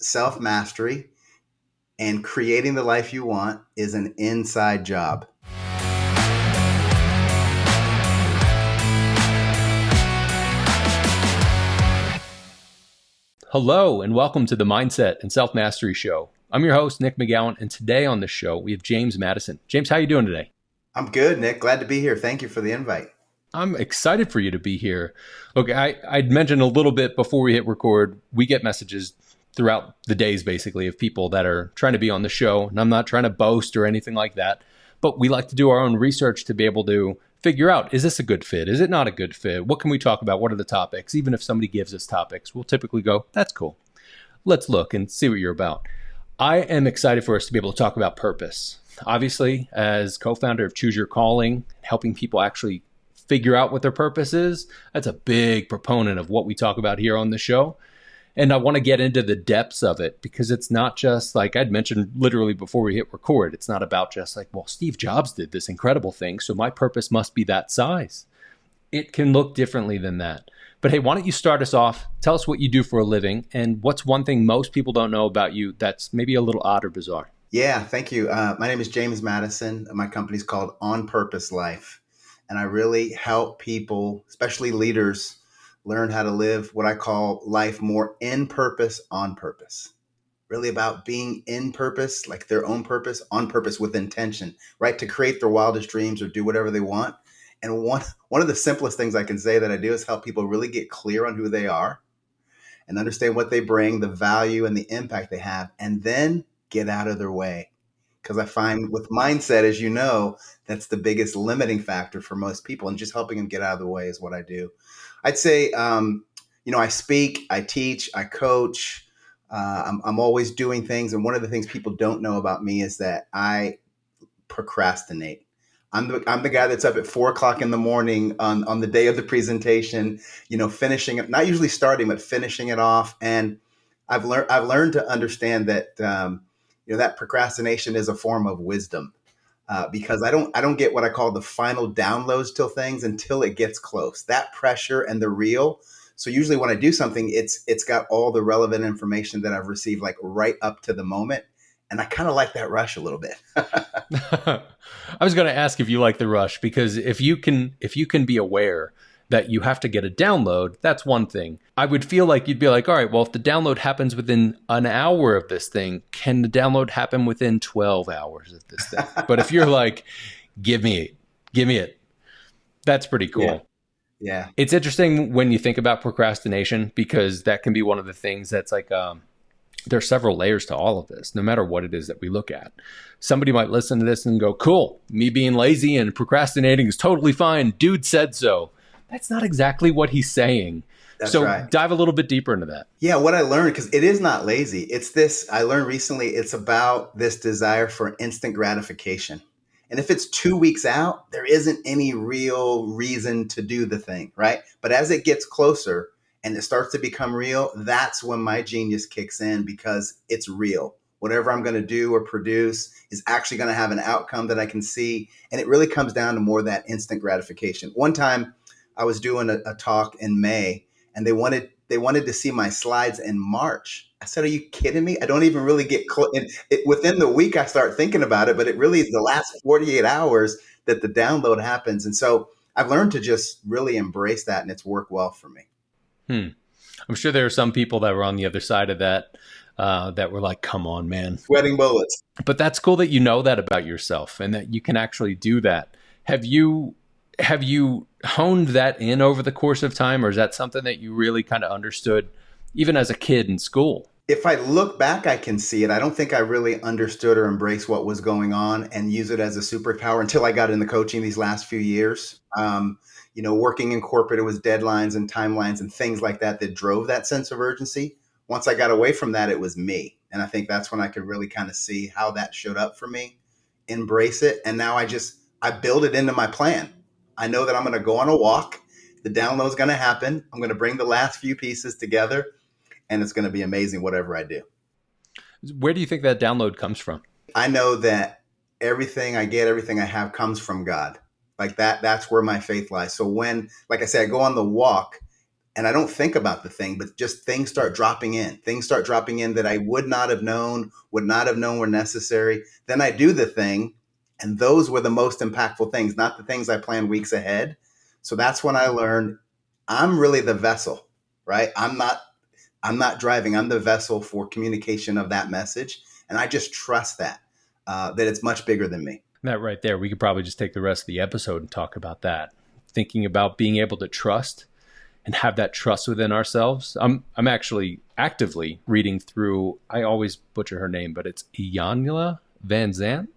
self-mastery and creating the life you want is an inside job. Hello, and welcome to the Mindset and Self-Mastery Show. I'm your host, Nick McGowan, and today on the show, we have James Madison. James, how are you doing today? I'm good, Nick. Glad to be here. Thank you for the invite. I'm excited for you to be here. Okay, I'd mentioned a little bit before we hit record, we get messages throughout the days, basically, of people that are trying to be on the show, and I'm not trying to boast or anything like that, but we like to do our own research to be able to figure out, is this a good fit? Is it not a good fit? What can we talk about? What are the topics? Even if somebody gives us topics, we'll typically go, that's cool. Let's look and see what you're about. I am excited for us to be able to talk about purpose. Obviously, as co-founder of Choose Your Calling, helping people actually figure out what their purpose is, that's a big proponent of what we talk about here on the show. And I want to get into the depths of it because it's not just like I'd mentioned literally before we hit record. It's not about just like, well, Steve Jobs did this incredible thing, so my purpose must be that size. It can look differently than that. But hey, why don't you start us off? Tell us what you do for a living and what's one thing most people don't know about you that's maybe a little odd or bizarre. Yeah, thank you. My name is James Madison. My company's called On Purpose Life. And I really help people, especially leaders, learn how to live what I call life more in purpose, on purpose. Really about being in purpose, like their own purpose, on purpose with intention, right? To create their wildest dreams or do whatever they want. And one of the simplest things I can say that I do is help people really get clear on who they are and understand what they bring, the value and the impact they have, and then get out of their way. Because I find with mindset, as you know, that's the biggest limiting factor for most people, and just helping them get out of the way is what I do. I'd say, I speak, I teach, I coach. I'm always doing things. And one of the things people don't know about me is that I procrastinate. I'm the guy that's up at 4 o'clock in the morning on the day of the presentation, finishing it, not usually starting, but finishing it off. And I've learned to understand that, that procrastination is a form of wisdom. Because I don't get what I call the final downloads till things until it gets close. That pressure and the real. So usually when I do something, it's got all the relevant information that I've received like right up to the moment. And I kind of like that rush a little bit. I was going to ask if you like the rush, because if you can be aware that you have to get a download, that's one thing. I would feel like you'd be like, all right, well, if the download happens within an hour of this thing, can the download happen within 12 hours of this thing? But if you're like, give me it, that's pretty cool. Yeah. It's interesting when you think about procrastination, because that can be one of the things that's like, there are several layers to all of this, no matter what it is that we look at. Somebody might listen to this and go, cool, me being lazy and procrastinating is totally fine. Dude said so. That's not exactly what he's saying. That's so right. Dive a little bit deeper into that. Yeah, what I learned, because it is not lazy. It's this, I learned recently, it's about this desire for instant gratification. And if it's 2 weeks out, there isn't any real reason to do the thing, right? But as it gets closer and it starts to become real, that's when my genius kicks in, because it's real. Whatever I'm going to do or produce is actually going to have an outcome that I can see. And it really comes down to more that instant gratification. One time I was doing a talk in May, and they wanted to see my slides in March. I said, are you kidding me? I don't even really get close. Within the week, I start thinking about it, but it really is the last 48 hours that the download happens. And so I've learned to just really embrace that, and it's worked well for me. I'm sure there are some people that were on the other side of that, that were like, come on, man. Sweating bullets. But that's cool that you know that about yourself and that you can actually do that. Have you honed that in over the course of time, or is that something that you really kind of understood even as a kid in school? If I look back, I can see it. I don't think I really understood or embraced what was going on and use it as a superpower until I got into coaching these last few years. Working in corporate, it was deadlines and timelines and things like that drove that sense of urgency. Once I got away from that, it was me. And I think that's when I could really kind of see how that showed up for me, embrace it. And now I build it into my plan. I know that I'm going to go on a walk. The download's going to happen. I'm going to bring the last few pieces together, and it's going to be amazing, whatever I do. Where do you think that download comes from? I know that everything I get, everything I have comes from God. Like that's where my faith lies. So when, like I said, I go on the walk, and I don't think about the thing, but just things start dropping in. Things start dropping in that I would not have known were necessary. Then I do the thing, and those were the most impactful things, not the things I planned weeks ahead. So that's when I learned I'm really the vessel, right? I'm not driving. I'm the vessel for communication of that message, and I just trust that it's much bigger than me. That right there, we could probably just take the rest of the episode and talk about that. Thinking about being able to trust and have that trust within ourselves. I'm actually actively reading through, I always butcher her name, but it's Iyanla Van Zandt,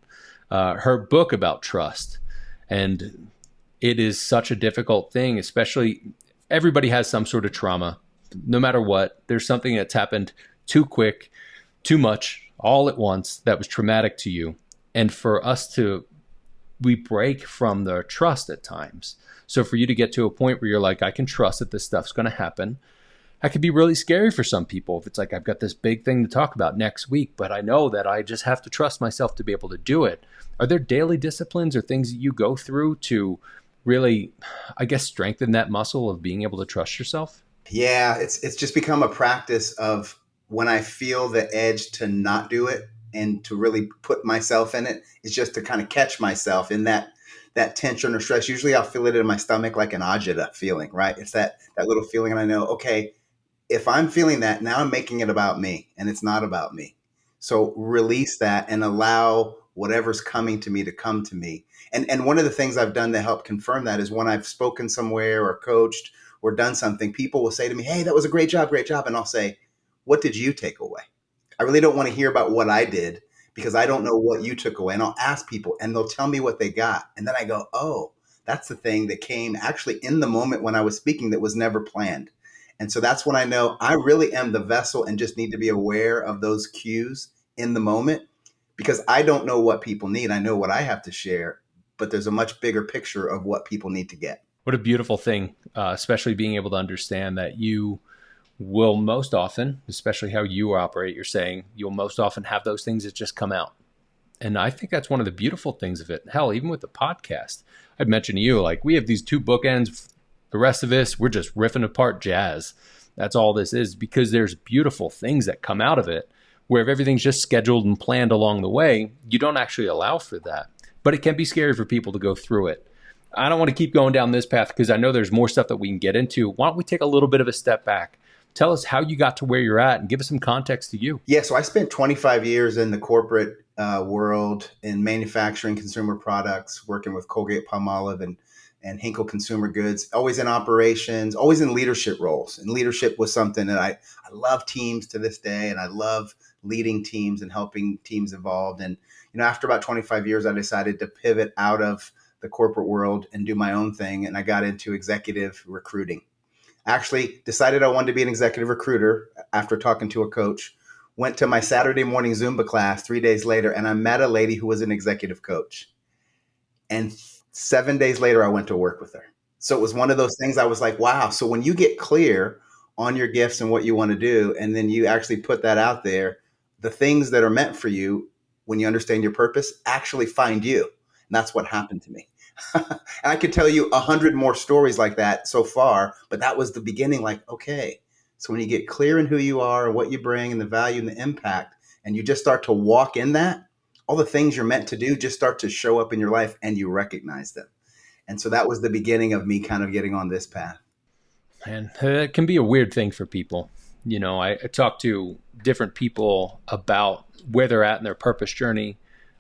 her book about trust. And it is such a difficult thing, especially everybody has some sort of trauma. No matter what, there's something that's happened too quick, too much, all at once that was traumatic to you. And for us to, we break from the trust at times. So for you to get to a point where you're like, I can trust that this stuff's going to happen. That could be really scary for some people. If it's like, I've got this big thing to talk about next week, but I know that I just have to trust myself to be able to do it. Are there daily disciplines or things that you go through to really, I guess, strengthen that muscle of being able to trust yourself? Yeah, it's just become a practice of when I feel the edge to not do it and to really put myself in it, is just to kind of catch myself in that tension or stress. Usually I'll feel it in my stomach like an agita feeling, right? It's that little feeling, and I know, okay, if I'm feeling that, now I'm making it about me, and it's not about me. So release that and allow whatever's coming to me to come to me. And one of the things I've done to help confirm that is when I've spoken somewhere or coached or done something, people will say to me, "Hey, that was a great job, great job." And I'll say, "What did you take away?" I really don't want to hear about what I did because I don't know what you took away. And I'll ask people and they'll tell me what they got. And then I go, "Oh, that's the thing that came actually in the moment when I was speaking that was never planned." And so that's when I know I really am the vessel and just need to be aware of those cues in the moment, because I don't know what people need. I know what I have to share, but there's a much bigger picture of what people need to get. What a beautiful thing, especially being able to understand that you will most often, especially how you operate, you're saying you'll most often have those things that just come out. And I think that's one of the beautiful things of it. Hell, even with the podcast, I'd mentioned to you, like, we have these two bookends. The rest of this, we're just riffing apart jazz. That's all this is, because there's beautiful things that come out of it, where if everything's just scheduled and planned along the way, you don't actually allow for that. But it can be scary for people to go through it. I don't want to keep going down this path because I know there's more stuff that we can get into. Why don't we take a little bit of a step back? Tell us how you got to where you're at and give us some context to you. Yeah, so I spent 25 years in the corporate world in manufacturing consumer products, working with Colgate Palmolive and Hinkle Consumer Goods, always in operations, always in leadership roles. And leadership was something that I love teams to this day, and I love leading teams and helping teams evolve. And, after about 25 years, I decided to pivot out of the corporate world and do my own thing. And I got into executive recruiting. Actually decided I wanted to be an executive recruiter after talking to a coach. Went to my Saturday morning Zumba class 3 days later, and I met a lady who was an executive coach. And 7 days later, I went to work with her. So it was one of those things I was like, wow. So when you get clear on your gifts and what you want to do, and then you actually put that out there, the things that are meant for you, when you understand your purpose, actually find you. And that's what happened to me. And I could tell you 100 more stories like that so far, but that was the beginning. Like, okay, so when you get clear in who you are and what you bring and the value and the impact, and you just start to walk in that, all the things you're meant to do just start to show up in your life and you recognize them. And so that was the beginning of me kind of getting on this path. And it can be a weird thing for people. I talk to different people about where they're at in their purpose journey,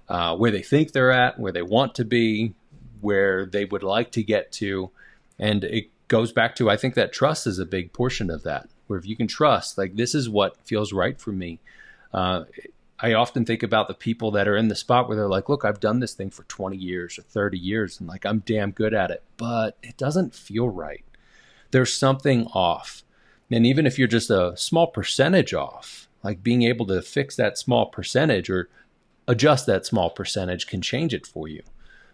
where they think they're at, where they want to be, where they would like to get to. And it goes back to, I think that trust is a big portion of that, where if you can trust, like, this is what feels right for me. I often think about the people that are in the spot where they're like, look, I've done this thing for 20 years or 30 years and like, I'm damn good at it, but it doesn't feel right. There's something off. And even if you're just a small percentage off, like, being able to fix that small percentage or adjust that small percentage can change it for you.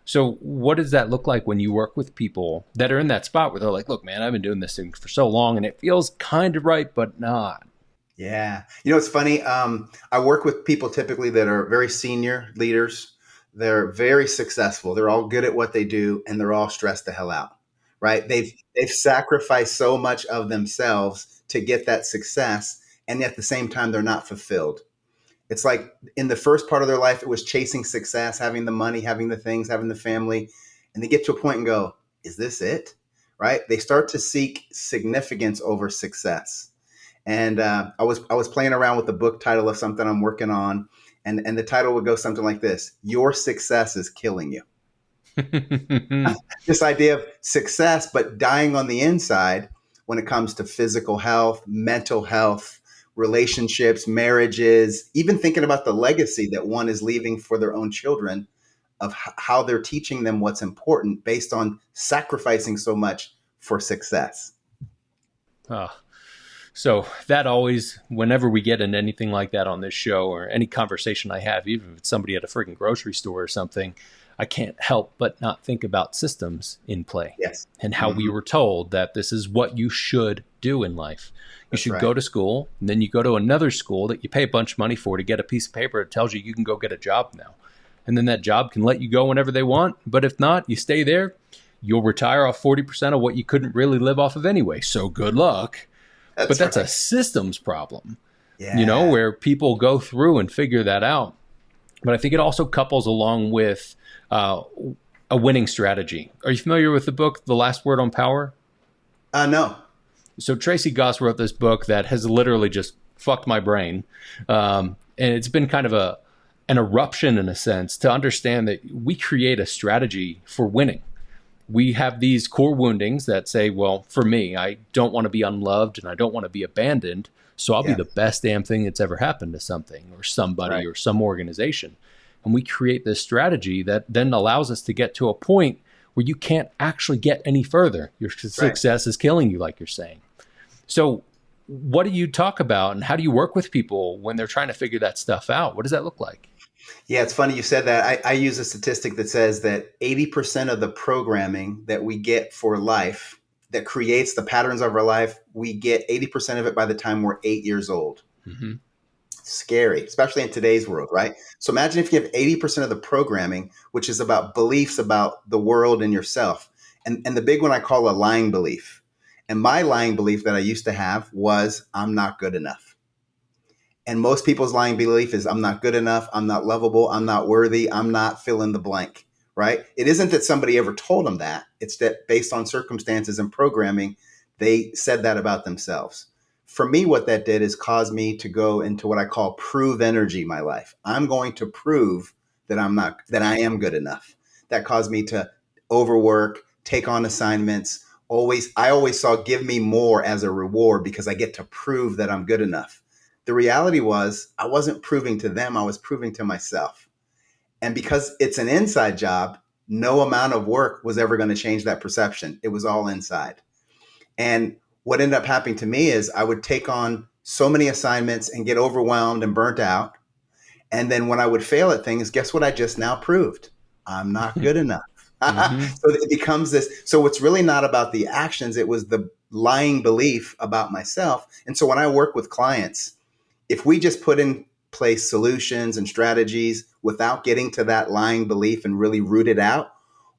So what does that look like when you work with people that are in that spot where they're like, look, man, I've been doing this thing for so long and it feels kind of right, but not? Yeah. It's funny. I work with people typically that are very senior leaders. They're very successful. They're all good at what they do, and they're all stressed the hell out, right? They've sacrificed so much of themselves to get that success, and at the same time, they're not fulfilled. It's like in the first part of their life, it was chasing success, having the money, having the things, having the family. And they get to a point and go, is this it? Right? They start to seek significance over success. And I was playing around with the book title of something I'm working on. And the title would go something like this: Your success is killing you. This idea of success, but dying on the inside when it comes to physical health, mental health, relationships, marriages, even thinking about the legacy that one is leaving for their own children, of how they're teaching them what's important based on sacrificing so much for success. Ah, so that always, whenever we get in anything like that on this show or any conversation I have, even if it's somebody at a freaking grocery store or something, I can't help but not think about systems in play Yes. and how we were told that this is what you should do in life. You That's should right. go to school, and then you go to another school that you pay a bunch of money for to get a piece of paper that tells you you can go get a job now. And then that job can let you go whenever they want. But if not, you stay there, you'll retire off 40% of what you couldn't really live off of anyway. So good luck. But That's that's a right. systems problem, Yeah. where people go through and figure that out. But I think it also couples along with uh, a winning strategy. Are you familiar with the book, The Last Word on Power? No. So Tracy Goss wrote this book that has literally just fucked my brain. And it's been kind of an eruption in a sense to understand that we create a strategy for winning. We have these core woundings that say, well, for me, I don't want to be unloved and I don't want to be abandoned. So I'll be Yeah. the best damn thing that's ever happened to something or somebody Right. or some organization. And we create this strategy that then allows us to get to a point where you can't actually get any further. Your Right. success is killing you, like you're saying. So what do you talk about and how do you work with people when they're trying to figure that stuff out? What does that look like? Yeah, it's funny you said that. I use a statistic that says that 80% of the programming that we get for life that creates the patterns of our life, we get 80% of it by the time we're 8 years old. Mm-hmm. Scary, especially in today's world, right? So imagine if you have 80% of the programming, which is about beliefs about the world and yourself. And the big one I call a lying belief. And my lying belief that I used to have was I'm not good enough. And most people's lying belief is I'm not good enough, I'm not lovable, I'm not worthy, I'm not fill in the blank, right? It isn't that somebody ever told them that. It's that based on circumstances and programming, they said that about themselves. For me, what that did is cause me to go into what I call prove energy in my life. I'm going to prove that I am good enough. That caused me to overwork, take on assignments. I always saw give me more as a reward because I get to prove that I'm good enough. The reality was I wasn't proving to them, I was proving to myself. And because it's an inside job, no amount of work was ever going to change that perception. It was all inside. And what ended up happening to me is I would take on so many assignments and get overwhelmed and burnt out. And then when I would fail at things, guess what I just now proved? I'm not good enough. Mm-hmm. So it becomes this. So it's really not about the actions, it was the lying belief about myself. And so when I work with clients, if we just put in place solutions and strategies without getting to that lying belief and really root it out,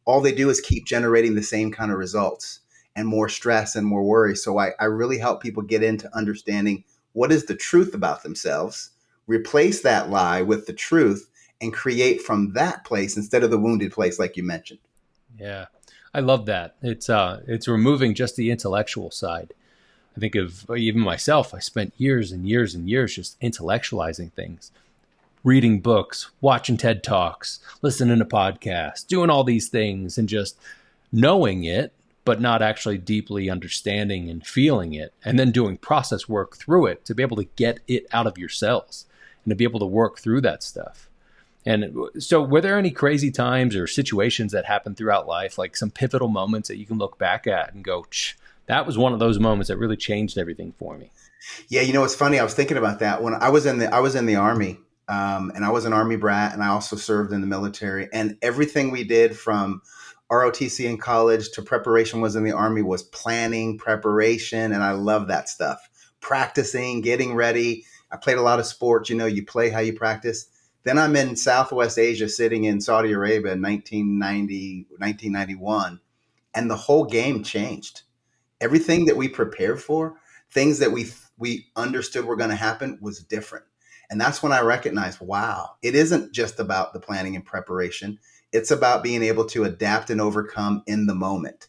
all they do is keep generating the same kind of results and more stress and more worry. So I really help people get into understanding what is the truth about themselves, replace that lie with the truth, and create from that place instead of the wounded place, like you mentioned. Yeah. I love that. It's removing just the intellectual side. I think of even myself, I spent years and years and years just intellectualizing things, reading books, watching TED Talks, listening to podcasts, doing all these things and just knowing it, but not actually deeply understanding and feeling it, and then doing process work through it to be able to get it out of your cells and to be able to work through that stuff. And so, were there any crazy times or situations that happened throughout life, like some pivotal moments that you can look back at and go, that was one of those moments that really changed everything for me? Yeah, it's funny. I was thinking about that when I was in the army, and I was an army brat, and I also served in the military. And everything we did from ROTC in college to preparation was in the army was planning, preparation, and I love that stuff. Practicing, getting ready. I played a lot of sports. You play how you practice. Then I'm in Southwest Asia, sitting in Saudi Arabia in 1990, 1991, and the whole game changed. Everything that we prepared for, things that we understood were going to happen, was different. And that's when I recognized, wow, it isn't just about the planning and preparation. It's about being able to adapt and overcome in the moment.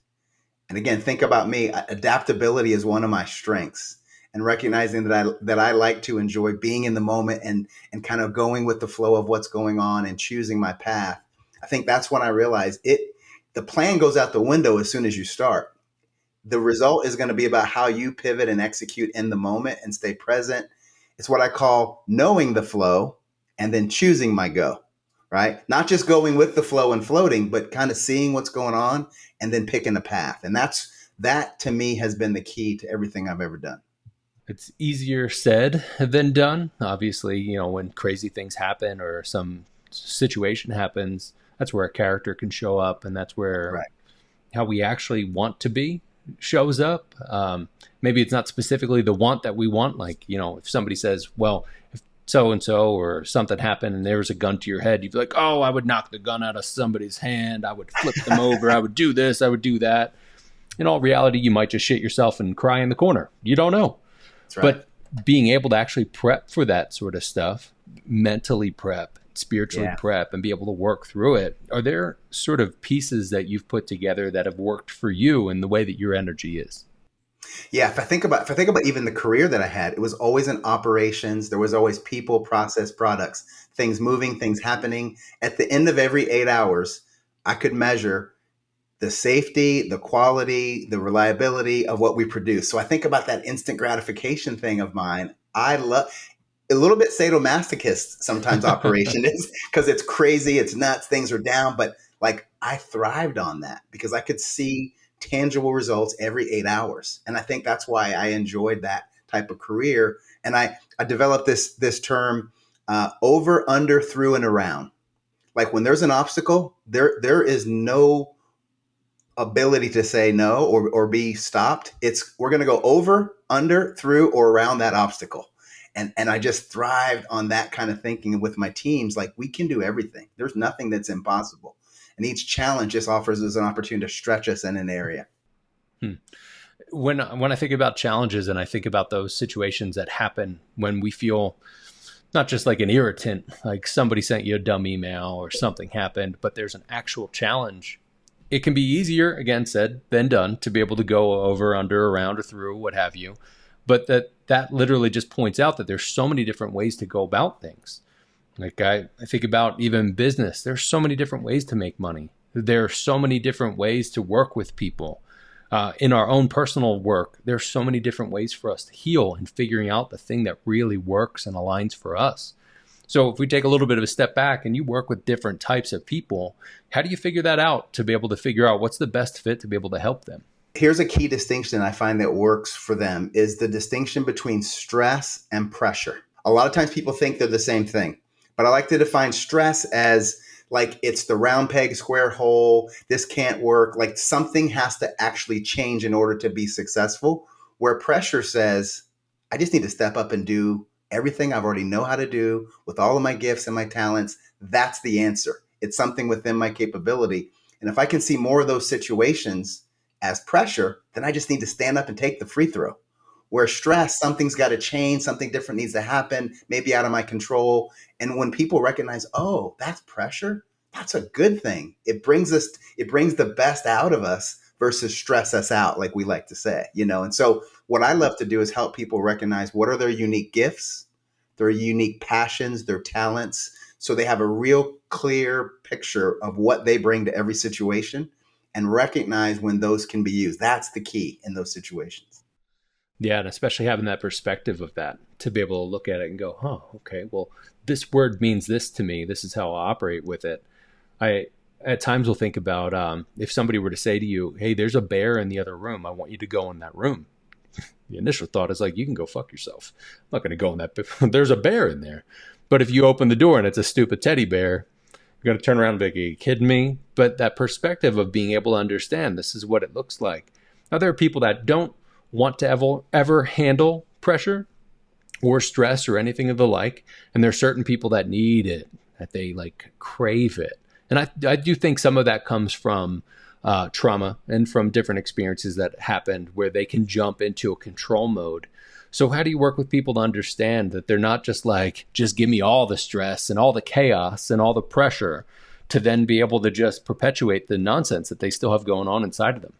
And again, think about me. Adaptability is one of my strengths, and recognizing that I like to enjoy being in the moment and kind of going with the flow of what's going on and choosing my path. I think that's when I realized it. The plan goes out the window as soon as you start. The result is going to be about how you pivot and execute in the moment and stay present. It's what I call knowing the flow and then choosing my go, right? Not just going with the flow and floating, but kind of seeing what's going on and then picking a path. And that to me has been the key to everything I've ever done. It's easier said than done. Obviously, when crazy things happen or some situation happens, that's where a character can show up, and that's where Right. how we actually want to be shows up. Maybe it's not specifically the want that we want. Like, if somebody says, well, if so-and-so or something happened and there was a gun to your head, you'd be like, oh, I would knock the gun out of somebody's hand. I would flip them over. I would do this. I would do that. In all reality, you might just shit yourself and cry in the corner. You don't know. That's right. But being able to actually prep for that sort of stuff, mentally prep, spiritually prep, and be able to work through it. Are there sort of pieces that you've put together that have worked for you in the way that your energy is? Yeah, if I think about even the career that I had, it was always in operations. There was always people, process, products, things moving, things happening. At the end of every 8 hours, I could measure the safety, the quality, the reliability of what we produce. So I think about that instant gratification thing of mine. I love a little bit sadomasochist sometimes operation is, because it's crazy, it's nuts, things are down, but like I thrived on that because I could see tangible results every 8 hours. And I think that's why I enjoyed that type of career. And I developed this term, over, under, through, and around. Like when there's an obstacle, there is no ability to say no or be stopped. We're going to go over, under, through, or around that obstacle. And I just thrived on that kind of thinking with my teams. Like we can do everything. There's nothing that's impossible. And each challenge just offers us an opportunity to stretch us in an area. When I think about challenges and I think about those situations that happen when we feel not just like an irritant, like somebody sent you a dumb email or something happened, but there's an actual challenge. It can be easier, again said, than done to be able to go over, under, around, or through, what have you. But that literally just points out that there's so many different ways to go about things. Like I think about even business. There's so many different ways to make money. There are so many different ways to work with people. In our own personal work, there's so many different ways for us to heal and figuring out the thing that really works and aligns for us. So if we take a little bit of a step back and you work with different types of people, how do you figure that out to be able to figure out what's the best fit to be able to help them? Here's a key distinction I find that works for them is the distinction between stress and pressure. A lot of times people think they're the same thing, but I like to define stress as like it's the round peg, square hole. This can't work. Like something has to actually change in order to be successful. Where pressure says, I just need to step up and do everything I've already know how to do with all of my gifts and my talents. That's the answer. It's something within my capability. And if I can see more of those situations as pressure, then I just need to stand up and take the free throw. Where stress, something's got to change, something different needs to happen, maybe out of my control. And when people recognize, oh, that's pressure, that's a good thing. It brings the best out of us versus stress us out, like we like to say, And so what I love to do is help people recognize what are their unique gifts, their unique passions, their talents, so they have a real clear picture of what they bring to every situation and recognize when those can be used. That's the key in those situations. Yeah, and especially having that perspective of that to be able to look at it and go, okay, well, this word means this to me. This is how I operate with it. I at times will think about if somebody were to say to you, hey, there's a bear in the other room. I want you to go in that room. The initial thought is like, you can go fuck yourself. I'm not going to go in that. There's a bear in there. But if you open the door and it's a stupid teddy bear, you're going to turn around and be like, are you kidding me? But that perspective of being able to understand this is what it looks like. Now, there are people that don't want to ever handle pressure or stress or anything of the like. And there are certain people that need it, that they like crave it. And I do think some of that comes from trauma and from different experiences that happened where they can jump into a control mode. So how do you work with people to understand that they're not just like, just give me all the stress and all the chaos and all the pressure, to then be able to just perpetuate the nonsense that they still have going on inside of them?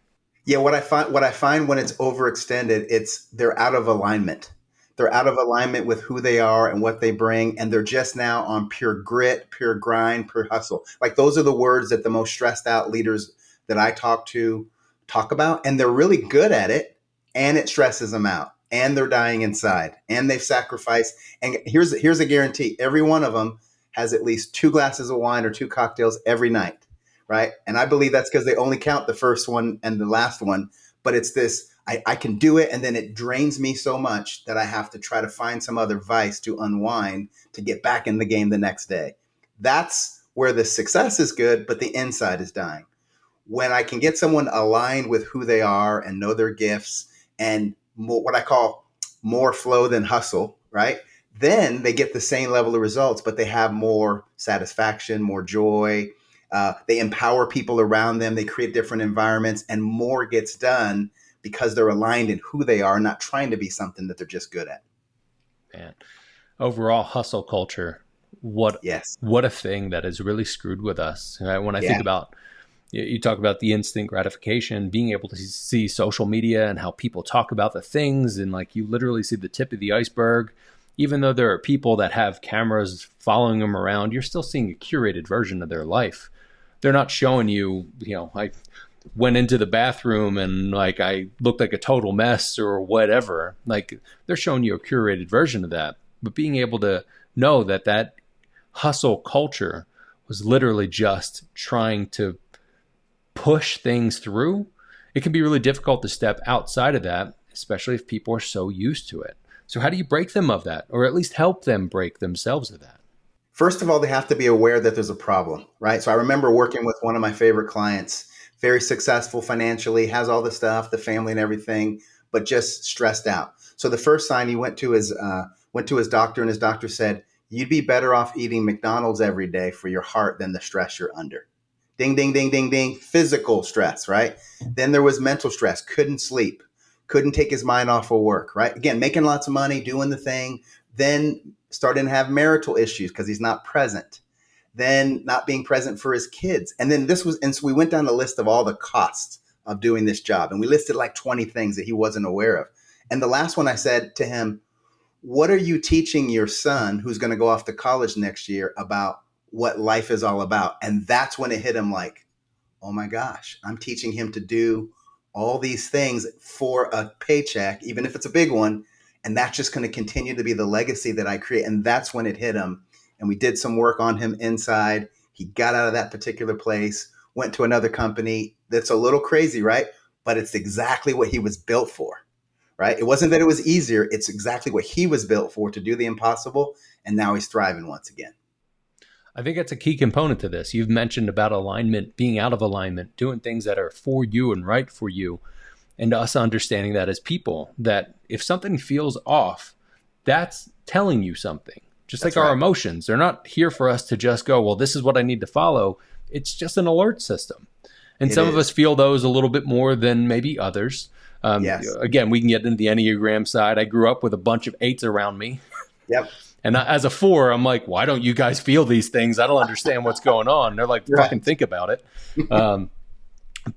Yeah, what I find when it's overextended, it's they're out of alignment. They're out of alignment with who they are and what they bring, and they're just now on pure grit, pure grind, pure hustle. Like those are the words that the most stressed out leaders that I talk to talk about, and they're really good at it, and it stresses them out, and they're dying inside, and they've sacrificed. And here's a guarantee: every one of them has at least 2 glasses of wine or 2 cocktails every night, right? And I believe that's because they only count the first one and the last one. But it's this, I can do it, and then it drains me so much that I have to try to find some other vice to unwind to get back in the game the next day. That's where the success is good, but the inside is dying. When I can get someone aligned with who they are and know their gifts and more, what I call more flow than hustle, right? Then they get the same level of results, but they have more satisfaction, more joy. They empower people around them. They create different environments, and more gets done because they're aligned in who they are, not trying to be something that they're just good at. Man, overall hustle culture, what Yes. what a thing that has really screwed with us. Right? When I think Yeah. about, you talk about the instant gratification, being able to see social media and how people talk about the things, and like you literally see the tip of the iceberg. Even though there are people that have cameras following them around, you're still seeing a curated version of their life. They're not showing you, I went into the bathroom and like I looked like a total mess or whatever. Like they're showing you a curated version of that. But being able to know that that hustle culture was literally just trying to push things through, it can be really difficult to step outside of that, especially if people are so used to it. So how do you break them of that, or at least help them break themselves of that? First of all, they have to be aware that there's a problem, right? So I remember working with one of my favorite clients, very successful financially, has all the stuff, the family and everything, but just stressed out. So the first sign, he went to his doctor, and his doctor said, "You'd be better off eating McDonald's every day for your heart than the stress you're under." Ding, ding, ding, ding, ding. Physical stress, right? Then there was mental stress. Couldn't sleep. Couldn't take his mind off of work, right? Again, making lots of money, doing the thing. Then starting to have marital issues because he's not present. Then not being present for his kids. And then and so we went down the list of all the costs of doing this job. And we listed like 20 things that he wasn't aware of. And the last one, I said to him, "What are you teaching your son who's going to go off to college next year about what life is all about?" And that's when it hit him like, oh my gosh, I'm teaching him to do all these things for a paycheck, even if it's a big one. And that's just going to continue to be the legacy that I create. And that's when it hit him. And we did some work on him inside. He got out of that particular place, went to another company that's a little crazy, right? But it's exactly what he was built for, right? It wasn't that it was easier. It's exactly what he was built for, to do the impossible. And now he's thriving once again. I think that's a key component to this. You've mentioned about alignment, being out of alignment, doing things that are for you and right for you, and us understanding that as people, that if something feels off, that's telling you something. Just That's like our right. emotions, they're not here for us to just go, well, this is what I need to follow. It's just an alert system. And It some of us is. feel those a little bit more than maybe others. Yes. Again, we can get into the Enneagram side. I grew up with a bunch of 8s around me. Yep. And as a 4, I'm like, why don't you guys feel these things? I don't understand what's going on. They're like, fucking Right. think about it.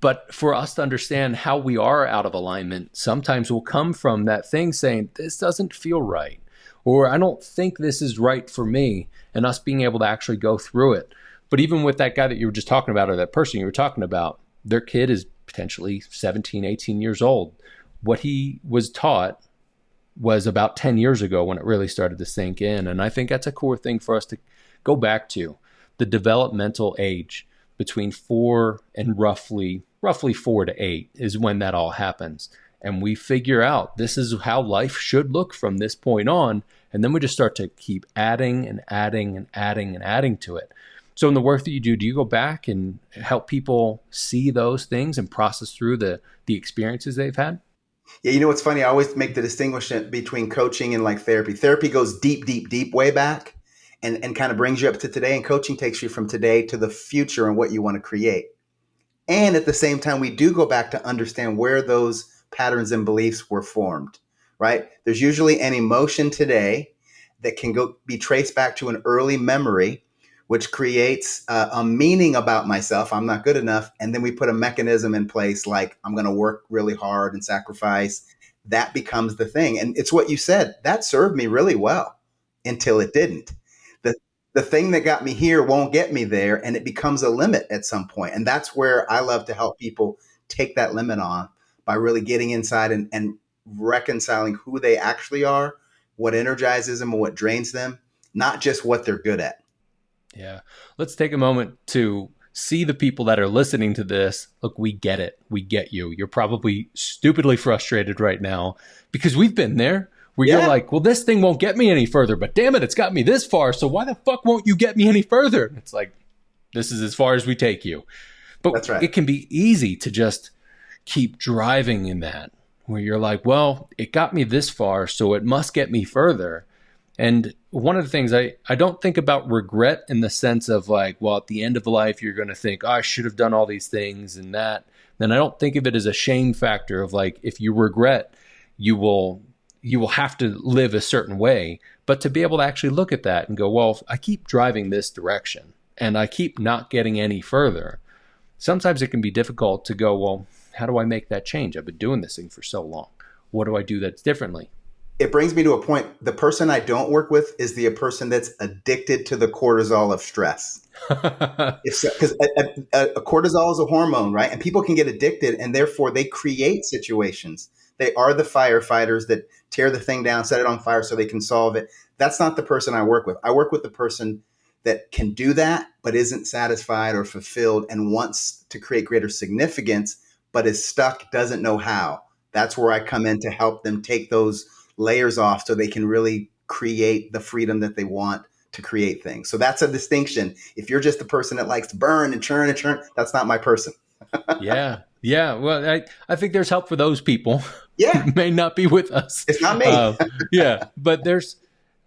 But for us to understand how we are out of alignment, sometimes will come from that thing saying, this doesn't feel right, or I don't think this is right for me, and us being able to actually go through it. But even with that guy that you were just talking about, or that person you were talking about, their kid is potentially 17, 18 years old. What he was taught was about 10 years ago when it really started to sink in. And I think that's a core thing for us to go back to. The developmental age between 4 and roughly 4 to 8 is when that all happens. And we figure out this is how life should look from this point on. And then we just start to keep adding and adding and adding and adding to it. So in the work that you do you go back and help people see those things and process through the experiences they've had? Yeah, you know what's funny? I always make the distinction between coaching and like therapy. Therapy goes deep, deep, deep way back and kind of brings you up to today. And coaching takes you from today to the future and what you want to create. And at the same time, we do go back to understand where those patterns and beliefs were formed, right? There's usually an emotion today that can go be traced back to an early memory, which creates a meaning about myself. I'm not good enough. And then we put a mechanism in place like I'm going to work really hard and sacrifice. That becomes the thing. And it's what you said. That served me really well until it didn't. The, the thing that got me here won't get me there, and it becomes a limit at some point. And that's where I love to help people take that limit on by really getting inside and reconciling who they actually are, what energizes them and what drains them, not just what they're good at. Yeah. Let's take a moment to see the people that are listening to this. Look, we get it. We get you. You're probably stupidly frustrated right now because we've been there where you're like, well, this thing won't get me any further, but damn it, it's got me this far. So why the fuck won't you get me any further? It's like, this is as far as we take you. But That's right. It can be easy to just keep driving in that where you're like, well, it got me this far, so it must get me further. And one of the things I don't think about regret in the sense of like, well, at the end of life, you're going to think, oh, I should have done all these things and that. Then I don't think of it as a shame factor of like, if you regret, you will have to live a certain way. But to be able to actually look at that and go, well, I keep driving this direction and I keep not getting any further. Sometimes it can be difficult to go, well, how do I make that change? I've been doing this thing for so long. What do I do that's differently? It brings me to a point. The person I don't work with is the person that's addicted to the cortisol of stress. Because a cortisol is a hormone, right? And people can get addicted, and therefore they create situations. They are the firefighters that tear the thing down, set it on fire so they can solve it. That's not the person I work with. I work with the person that can do that, but isn't satisfied or fulfilled and wants to create greater significance, but is stuck, doesn't know how. That's where I come in to help them take those layers off so they can really create the freedom that they want to create things. So that's a distinction. If you're just the person that likes to burn and churn, that's not my person. Yeah. Yeah. Well, I think there's help for those people. Yeah. May not be with us. It's not me. Yeah. But there's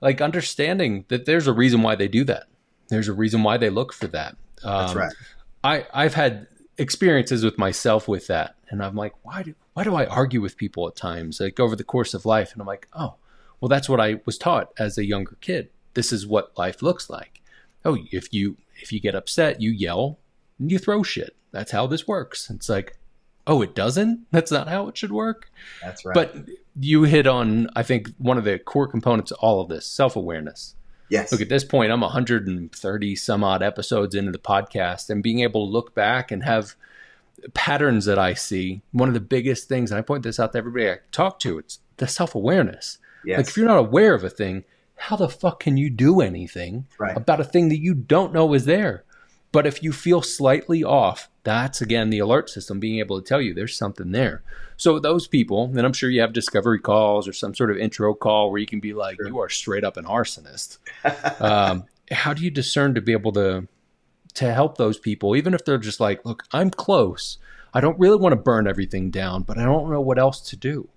like understanding that there's a reason why they do that. There's a reason why they look for that. That's right. I've had experiences with myself with that. And I'm like, why do I argue with people at times, like over the course of life? And I'm like, oh, well, that's what I was taught as a younger kid. This is what life looks like. Oh, if you get upset, you yell and you throw shit. That's how this works. It's like, oh, it doesn't? That's not how it should work. That's right. But you hit on, I think, one of the core components of all of this, self-awareness. Yes. Look, at this point, I'm 130 some odd episodes into the podcast, and being able to look back and have patterns that I see, one of the biggest things, and I point this out to everybody I talk to, it's the self-awareness. Yes. Like if you're not aware of a thing, how the fuck can you do anything about a thing that you don't know is there? But if you feel slightly off, that's again the alert system being able to tell you there's something there. So those people, and I'm sure you have discovery calls or some sort of intro call where you can be like, you are straight up an arsonist. How do you discern to be able to help those people, even if they're just like, look, I'm close. I don't really want to burn everything down, but I don't know what else to do.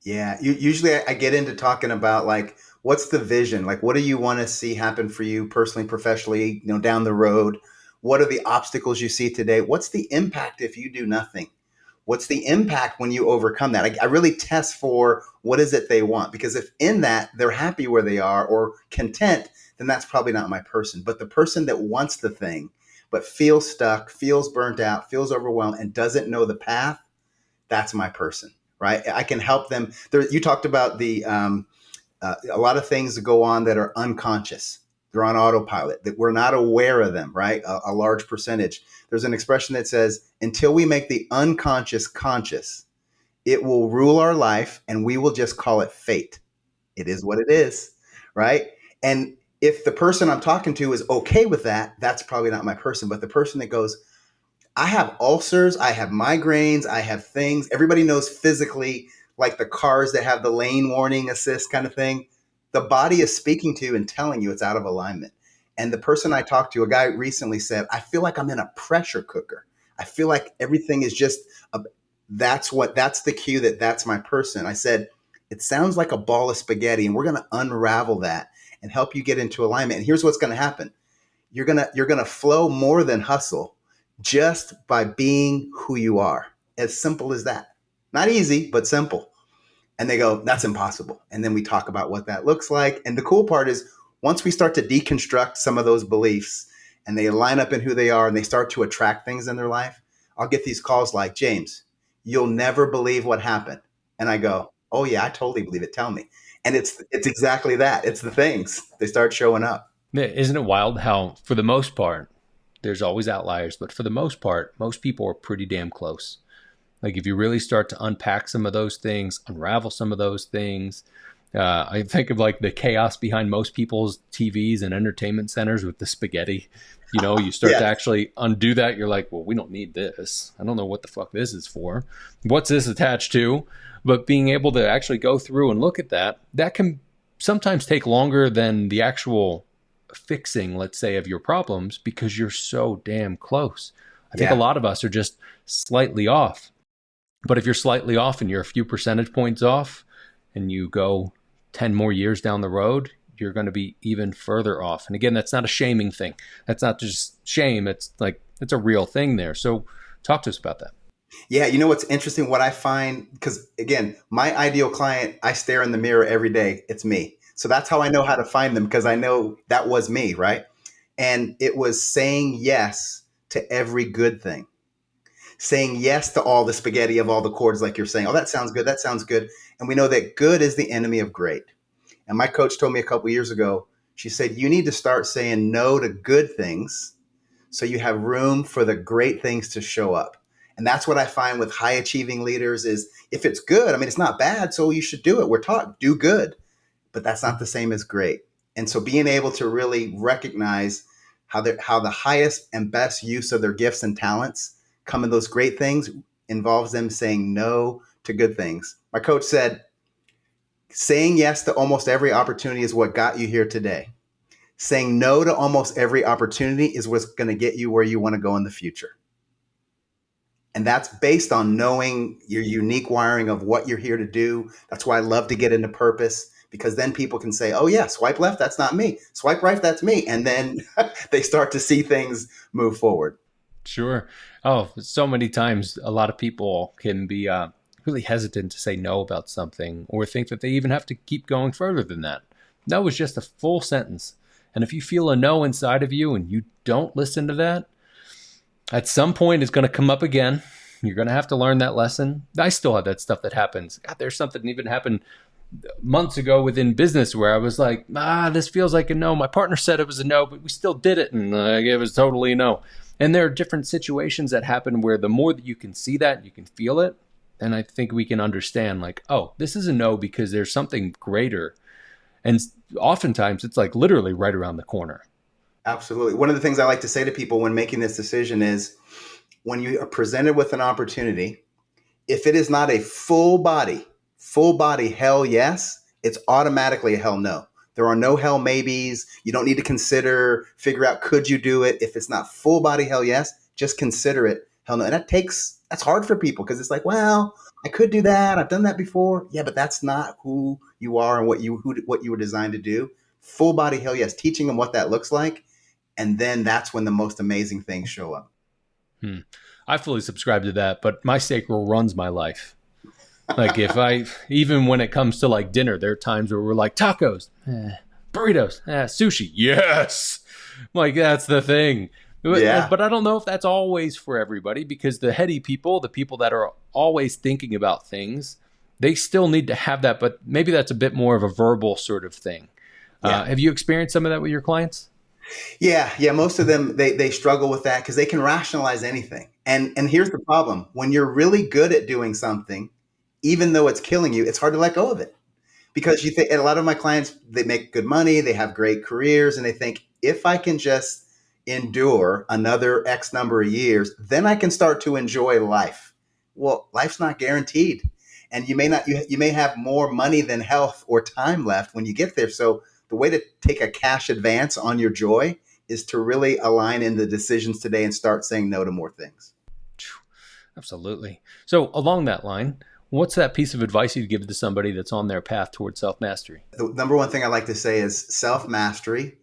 Yeah. Usually I get into talking about like, what's the vision? Like, what do you want to see happen for you personally, professionally, down the road? What are the obstacles you see today? What's the impact if you do nothing? What's the impact when you overcome that? I really test for what is it they want, because if in that they're happy where they are or content, then that's probably not my person. But the person that wants the thing, but feels stuck, feels burnt out, feels overwhelmed, and doesn't know the path, that's my person, right? I can help them. You talked about a lot of things that go on that are unconscious. They're on autopilot, that we're not aware of them, right? A large percentage. There's an expression that says, until we make the unconscious conscious, it will rule our life and we will just call it fate. It is what it is, right? And if the person I'm talking to is okay with that, that's probably not my person. But the person that goes, I have ulcers, I have migraines, I have things. Everybody knows physically, like the cars that have the lane warning assist kind of thing. The body is speaking to you and telling you it's out of alignment. And the person I talked to, a guy recently said, I feel like I'm in a pressure cooker. I feel like everything is just, that's the cue that's my person. I said, it sounds like a ball of spaghetti, and we're going to unravel that and help you get into alignment. And here's what's going to happen. You're going to flow more than hustle. just by being who you are. As simple as that. Not easy, but simple. And they go, that's impossible. And then we talk about what that looks like. And the cool part is once we start to deconstruct some of those beliefs and they line up in who they are and they start to attract things in their life, I'll get these calls like, James, you'll never believe what happened. And I go, oh yeah, I totally believe it. Tell me. And it's exactly that. It's the things. They start showing up. Isn't it wild how, for the most part, there's always outliers, but for the most part, most people are pretty damn close. Like if you really start to unpack some of those things, unravel some of those things, I think of like the chaos behind most people's TVs and entertainment centers with the spaghetti. You start to Yeah. actually undo that. You're like, well, we don't need this. I don't know what the fuck this is for. What's this attached to? But being able to actually go through and look at that can sometimes take longer than the actual fixing, let's say, of your problems because you're so damn close. I think a Yeah. lot of us are just slightly off. But if you're slightly off and you're a few percentage points off and you go 10 more years down the road, you're going to be even further off. And again, that's not a shaming thing. That's not just shame. It's like, it's a real thing there. So talk to us about that. Yeah, you know what's interesting? What I find, because again, my ideal client, I stare in the mirror every day. It's me. So that's how I know how to find them because I know that was me, right? And it was saying yes to every good thing, saying yes to all the spaghetti of all the chords, like you're saying. Oh, that sounds good. That sounds good. And we know that good is the enemy of great. And my coach told me a couple years ago, she said, you need to start saying no to good things so you have room for the great things to show up. And that's what I find with high achieving leaders is if it's good, I mean, it's not bad, so you should do it. We're taught do good, but that's not the same as great. And so being able to really recognize how the highest and best use of their gifts and talents come in those great things involves them saying no to good things. My coach said, saying yes to almost every opportunity is what got you here today. Saying no to almost every opportunity is what's going to get you where you want to go in the future. And that's based on knowing your unique wiring of what you're here to do. That's why I love to get into purpose because then people can say, oh, yeah, swipe left, that's not me. Swipe right, that's me. And then they start to see things move forward. Sure. Oh, so many times a lot of people can be really hesitant to say no about something or think that they even have to keep going further than that. No is just a full sentence. And if you feel a no inside of you and you don't listen to that, at some point it's going to come up again. You're going to have to learn that lesson. I still have that stuff that happens. God, there's something that even happened months ago within business where I was like, this feels like a no. My partner said it was a no, but we still did it. And it was totally a no. And there are different situations that happen where the more that you can see that, you can feel it. And I think we can understand like, oh, this is a no because there's something greater. And oftentimes it's like literally right around the corner. Absolutely. One of the things I like to say to people when making this decision is when you are presented with an opportunity, if it is not a full body hell yes, it's automatically a hell no. There are no hell maybes. You don't need to figure out, could you do it? If it's not full body hell yes, just consider it hell no. And that's hard for people because it's like, well, I could do that. I've done that before. Yeah, but that's not who you are and what you were designed to do. Full body hell yes, teaching them what that looks like. And then that's when the most amazing things show up. I fully subscribe to that, but my sacral runs my life. Like even when it comes to like dinner, there are times where we're like tacos, burritos, sushi. Yes. Like that's the thing. Yeah. But I don't know if that's always for everybody because the heady people, the people that are always thinking about things, they still need to have that, but maybe that's a bit more of a verbal sort of thing. Yeah. Have you experienced some of that with your clients? Yeah. Most of them, they struggle with that because they can rationalize anything. And here's the problem. When you're really good at doing something, even though it's killing you, it's hard to let go of it because you think, and a lot of my clients, they make good money, they have great careers, and they think if I can just endure another X number of years, then I can start to enjoy life. Well, life's not guaranteed. And you may have more money than health or time left when you get there. So the way to take a cash advance on your joy is to really align in the decisions today and start saying no to more things. Absolutely. So along that line, what's that piece of advice you'd give to somebody that's on their path towards self-mastery? The number one thing I like to say is self-mastery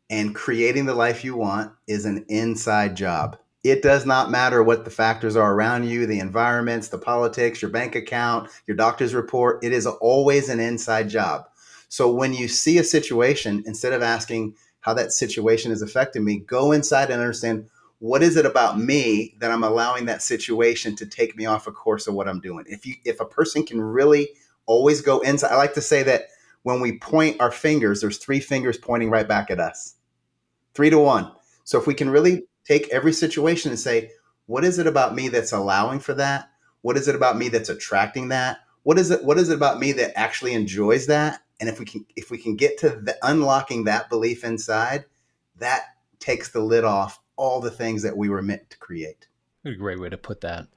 and creating the life you want is an inside job. It does not matter what the factors are around you, the environments, the politics, your bank account, your doctor's report. It is always an inside job. So when you see a situation, instead of asking how that situation is affecting me, go inside and understand, what is it about me that I'm allowing that situation to take me off a course of what I'm doing. If a person can really always go inside, I like to say that when we point our fingers, there's three fingers pointing right back at us, 3 to 1. So if we can really take every situation and say, what is it about me that's allowing for that? What is it about me that's attracting that? What is it about me that actually enjoys that? And if we can get to unlocking that belief inside, that takes the lid off all the things that we were meant to create. A great way to put that.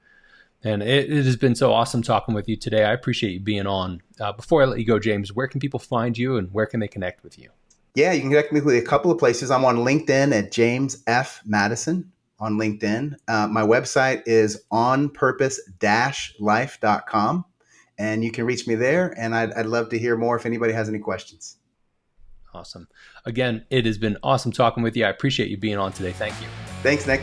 And it has been so awesome talking with you today. I appreciate you being on. Before I let you go, James, where can people find you and where can they connect with you? Yeah, you can connect me with a couple of places. I'm on LinkedIn at James F. Madison on LinkedIn. My website is onpurpose-life.com, and you can reach me there. And I'd love to hear more if anybody has any questions. Awesome. Again, it has been awesome talking with you. I appreciate you being on today. Thank you. Thanks, Nick.